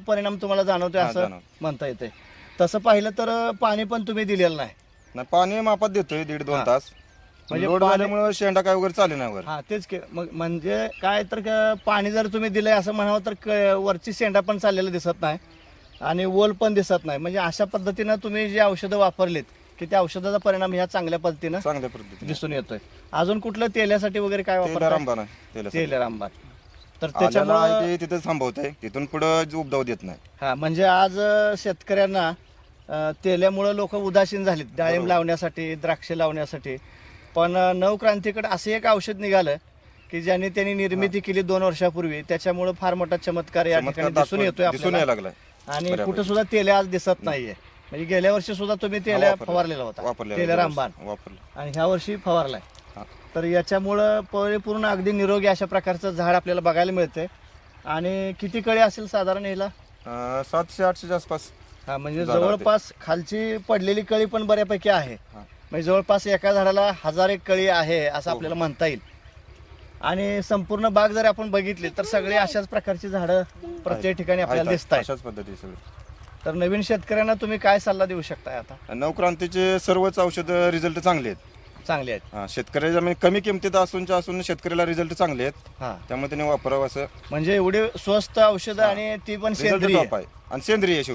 परिणाम तुम्हाला जाणवतोय हा, असं जाणवतो. म्हणता येते. तसं पाहिलं तर पाणी पण तुम्ही दिलेलं नाही. नाही पाणी मापात देतोय 1.5-2 तास. म्हणजे लोड पाणी- झाल्यामुळे शेंडा काय वगैरे चालू नाही वर. हा तेच की मग म्हणजे काय तर पाणी जर तुम्ही दिलंय असं म्हणावं तर वरची शेंडा पण चाललेलं दिसत नाही आणि ओल पण दिसत नाही. म्हणजे अशा पद्धतीनं तुम्ही जे औषधं वापरलीत की त्या औषधाचा परिणाम ह्या चांगल्या पद्धतीनं चांगल्या पद्धतीने दिसून येतोय. अजून कुठलं तेल्यासाठी वगैरे काय तेला वापरताय? रामबाण तेला तेल रामबाण. तर आल्याला त्याच्यामुळं आहे ते तिथेच थांबवतंय. तिथून पुढे उपदाव देत नाही. हा म्हणजे आज शेतकऱ्यांना तेल्यामुळं लोक उदासीन झालीत डाळिंब बरोबर. लावण्यासाठी, द्राक्ष लावण्यासाठी. पण नवक्रांतीकडे असं एक औषध निघालं की ज्याने त्यांनी निर्मिती केली 2 वर्षापूर्वी. त्याच्यामुळं फार मोठा चमत्कार या ठिकाणी दिसून येतोय दिसून यायला आपल्याला. लागलाय. आणि बऱ्यापैकी. कुठं सुद्धा तेल्या आज दिसत नाहीये. म्हणजे गेल्या वर्षी सुद्धा तुम्ही तेल्या फवारलेला होता, वापरलेला तेल्या रामबाण, वापरलं. आणि ह्या वर्षी फवारलाय. हा. तर याच्यामुळं परिपूर्ण अगदी निरोगी अशा प्रकारचं झाड आपल्याला बघायला मिळते. आणि किती कळी असेल साधारण ह्याला? 700-800च्या आसपास. हा म्हणजे झाडावरती. जवळपास खालची पडलेली कळी पण बऱ्यापैकी आहे. हा. म्हणजे जवळपास एका झाडाला 1000 एक कळी आहे असं हो. आपल्याला म्हणता येईल. आणि संपूर्ण बाग जर आपण बघितली तर सगळी अशाच प्रकारची झाडं प्रत्येक ठिकाणी आपल्याला दिसत आहेत. अशाच पद्धती सगळी. तर नवीन शेतकऱ्यांना तुम्ही काय सल्ला देऊ शकताय आता? नवक्रांतीचे सर्वच औषध रिझल्ट चांगले आहेत. चांगले आहेत. शेतकऱ्याच्या म्हणजे कमी किमतीत असून शेतकऱ्याला रिझल्ट चांगले आहेत. हा त्यामुळे त्याने वापरावं असं म्हणजे एवढे स्वस्त औषधं आणि ती पण रिझल्ट सेंद्रिय. टॉप आहे आणि सेंद्रिय शेवटी.